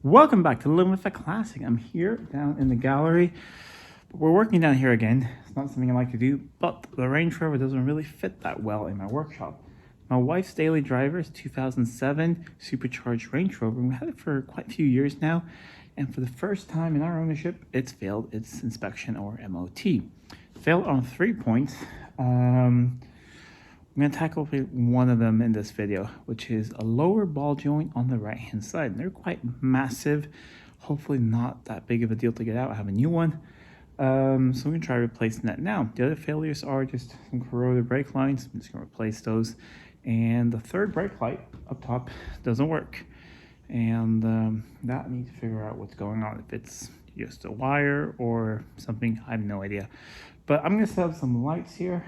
Welcome back to Living with a Classic. I'm here down in the gallery. We're working down here again. It's not something I like to do, but the Range Rover doesn't really fit that well in my workshop. My wife's daily driver is 2007 Supercharged Range Rover, and we had it for quite a few years now. And for the first time in our ownership, it's failed its inspection or MOT. Failed on 3 points. I'm going to tackle one of them in this video, which is a lower ball joint on the right hand side. And they're quite massive, hopefully not that big of a deal to get out. I have a new one. So I'm going to try replacing that now. The other failures are just some corroded brake lines. I'm just going to replace those. And the third brake light up top doesn't work. And that I need to figure out what's going on. If it's just a wire or something, I have no idea. But I'm going to set up some lights here.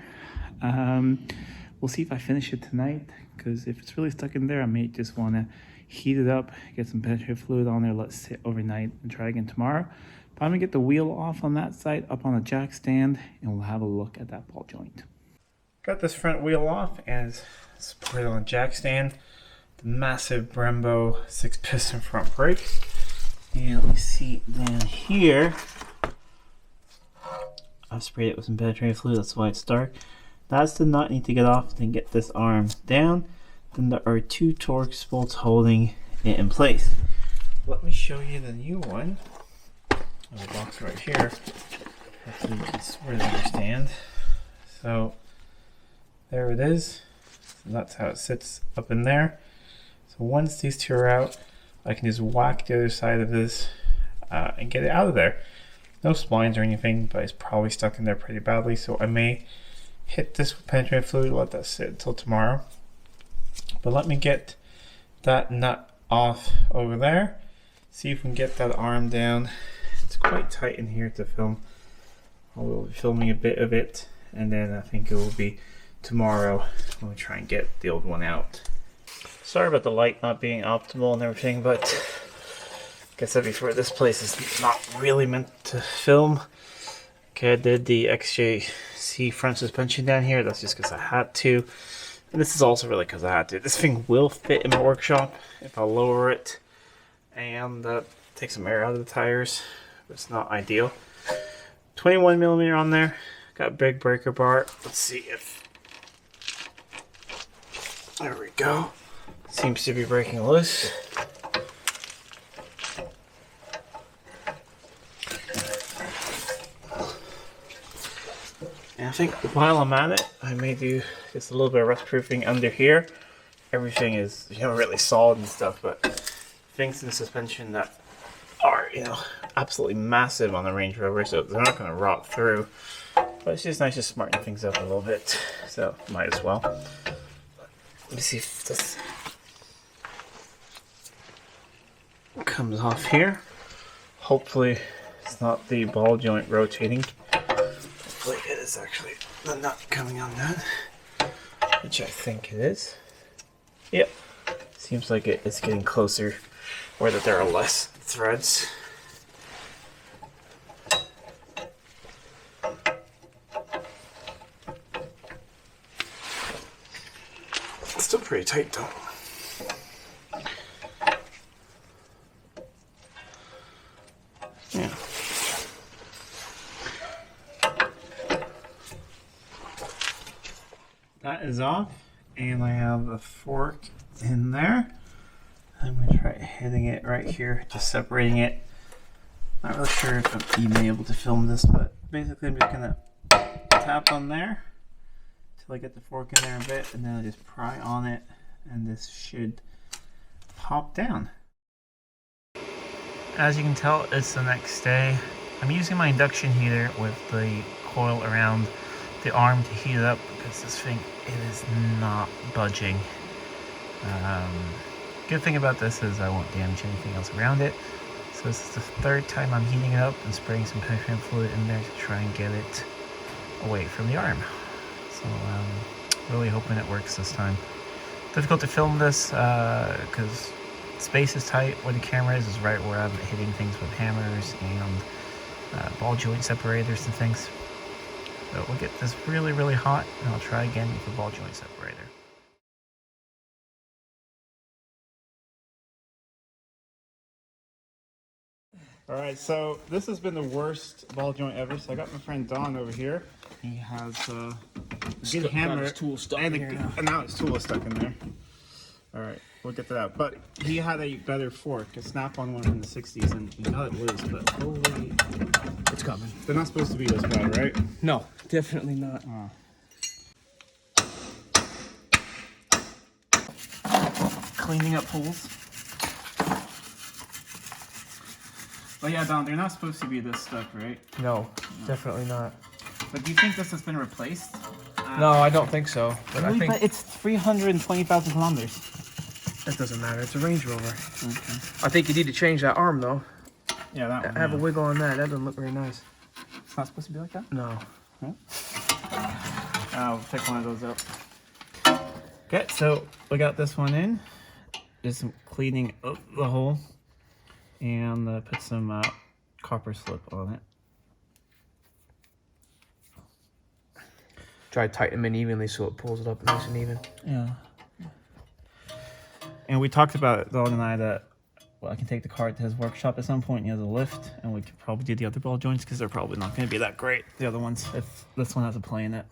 We'll see if I finish it tonight, because if it's really stuck in there, I may just want to heat it up, get some penetrative fluid on there, let it sit overnight, and try again tomorrow. But I'm going to get the wheel off on that side, up on the jack stand, and we'll have a look at that ball joint. Got this front wheel off, and it's supported on the jack stand. The massive Brembo 6-piston front brake. And let me see down here. I've sprayed it with some penetrative fluid, that's why it's dark. That's the nut I need to get off, then get this arm down. Then there are 2 Torx bolts holding it in place. Let me show you the new one. The box right here. Hopefully you can sort of understand. So there it is. So that's how it sits up in there. So once these 2 are out, I can just whack the other side of this and get it out of there. No splines or anything, but it's probably stuck in there pretty badly. So I may hit this with penetrative fluid, let that sit until tomorrow. But let me get that nut off over there, see if we can get that arm down. It's quite tight in here to film. I will be filming a bit of it, and then I think it will be tomorrow when we try and get the old one out. Sorry about the light not being optimal and everything, but like I said before, this place is not really meant to film. Okay, I did the XJC front suspension down here. That's just because I had to. And this is also really because I had to. This thing will fit in my workshop if I lower it and take some air out of the tires. But it's not ideal. 21mm on there. Got a big breaker bar. Let's see if... There we go. Seems to be breaking loose. And I think while I'm at it, I may do just a little bit of rust proofing under here. Everything is, really solid and stuff, but things in the suspension that are, absolutely massive on the Range Rover, so they're not going to rot through. But it's just nice to smarten things up a little bit, so might as well. Let me see if this comes off here. Hopefully it's not the ball joint rotating. Hopefully it is actually the nut coming undone, which I think it is. Yep, seems like it is getting closer, or that there are less threads. It's still pretty tight though. Yeah. That is off, and I have a fork in there. I'm going to try hitting it right here, just separating it. Not really sure if I'm even able to film this, but basically I'm just going to tap on there until I get the fork in there a bit, and then I just pry on it, and this should pop down. As you can tell, it's the next day. I'm using my induction heater with the coil around the arm to heat it up, because this thing, it is not budging. Good thing about this is I won't damage anything else around it. So this is the 3rd time I'm heating it up and spraying some penetrative fluid in there to try and get it away from the arm. So really hoping it works this time. Difficult to film this because space is tight. Where the camera is right where I'm hitting things with hammers and ball joint separators and things. So we'll get this really, really hot, and I'll try again with the ball joint separator. All right, so this has been the worst ball joint ever. So I got my friend Don over here. He has a good hammer, his tool stuck and, in here and now his tool is stuck in there. All right, we'll get to that. But he had a better fork, a snap-on one from the 60s, and he got it loose, but holy... It's coming. They're not supposed to be this bad, right? No, definitely not. Cleaning up holes. But yeah, Don, they're not supposed to be this stuck, right? No, definitely not. But do you think this has been replaced? No, I don't think so. But Really? I think But it's 320,000 kilometers. that doesn't matter. It's a Range Rover. Okay. I think you need to change that arm though. Yeah, that one. Have a wiggle on that. That doesn't look very nice. It's not supposed to be like that? No. I'll pick one of those up. Okay, so we got this one in. Just some cleaning of the hole. And put some copper slip on it. Try to tighten them in evenly so it pulls it up nice and even. Yeah. And we talked about it, Dog and I, that I can take the car to his workshop at some point. He has a lift, and we could probably do the other ball joints because they're probably not going to be that great. The other ones, if this one has a play in it.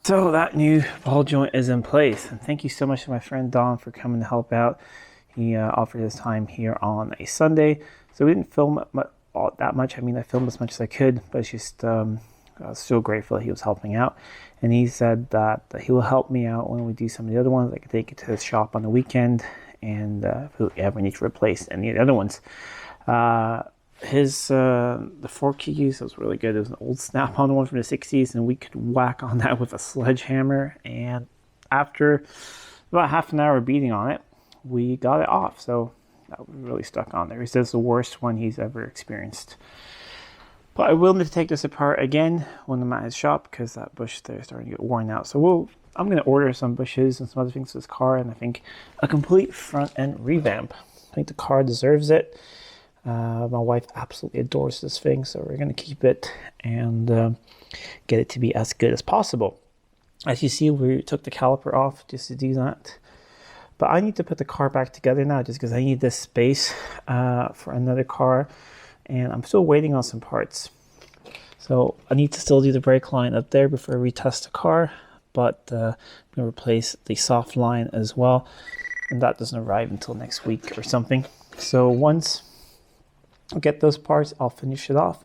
So that new ball joint is in place, and thank you so much to my friend Don for coming to help out. He offered his time here on a Sunday, so we didn't film that much. I mean, I filmed as much as I could, but it's just I was so grateful that he was helping out. And he said that he will help me out when we do some of the other ones. I can take it to his shop on the weekend, and if we ever need to replace any of the other ones. The fork he used was really good. It was an old snap-on one from the 60s, and we could whack on that with a sledgehammer, and after about half an hour beating on it, we got it off. So that was really stuck on there. He says the worst one he's ever experienced. But I will need to take this apart again when I'm at his shop, because that bush there is starting to get worn out. So I'm going to order some bushes and some other things for this car, and I think a complete front end revamp. I think the car deserves it. My wife absolutely adores this thing, so we're going to keep it and get it to be as good as possible. As you see, we took the caliper off just to do that. But I need to put the car back together now just because I need this space for another car, and I'm still waiting on some parts. So I need to still do the brake line up there before I retest the car, but I'm going to replace the soft line as well, and that doesn't arrive until next week or something. So once I'll get those parts, I'll finish it off,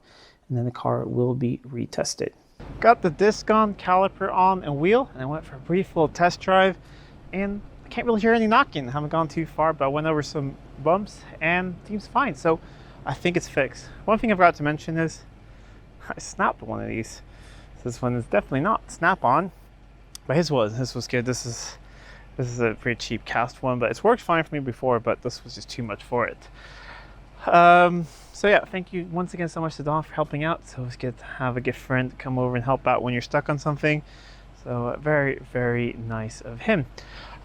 and then the car will be retested. Got the disc on, caliper on, and wheel, and I went for a brief little test drive, and I can't really hear any knocking. I haven't gone too far, but I went over some bumps, and it seems fine, so I think it's fixed. One thing I forgot to mention is I snapped one of these. This one is definitely not snap-on, but his was good. This is a pretty cheap cast one, but it's worked fine for me before, but this was just too much for it. So yeah, thank you once again so much to Don for helping out. So it's good to have a good friend come over and help out when you're stuck on something. So very, very nice of him.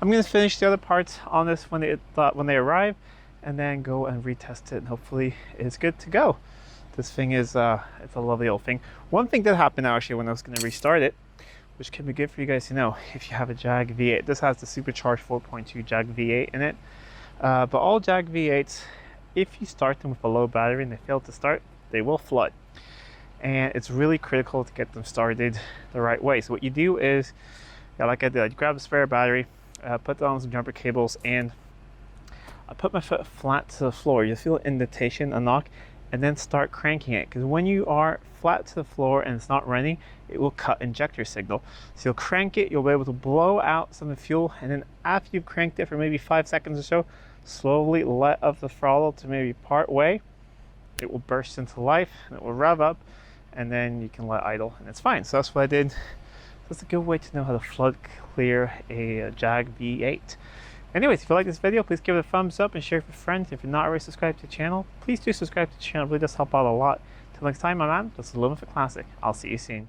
I'm going to finish the other parts on this when they arrive, and then go and retest it, and hopefully it's good to go. This thing is it's a lovely old thing. One thing that happened actually when I was going to restart it, which can be good for you guys to know if you have a Jag V8. This has the Supercharged 4.2 Jag V8 in it, but all Jag V8s, if you start them with a low battery and they fail to start, they will flood. And it's really critical to get them started the right way. So what you do is, like I did, I grab a spare battery, put that on some jumper cables, and I put my foot flat to the floor. You'll feel an indentation, a knock, and then start cranking it. Because when you are flat to the floor and it's not running, it will cut injector signal. So you'll crank it, you'll be able to blow out some of the fuel, and then after you've cranked it for maybe 5 seconds or so, slowly let up the throttle to maybe part way. It will burst into life, and it will rev up, and then you can let idle, and it's fine. So that's what I did. That's a good way to know how to flood clear a Jag V8. Anyways, if you like this video, please give it a thumbs up and share it with friends. If you're not already subscribed to the channel, please do subscribe to the channel. It really does help out a lot. Till next time, my man, this is Living with a Classic. I'll see you soon.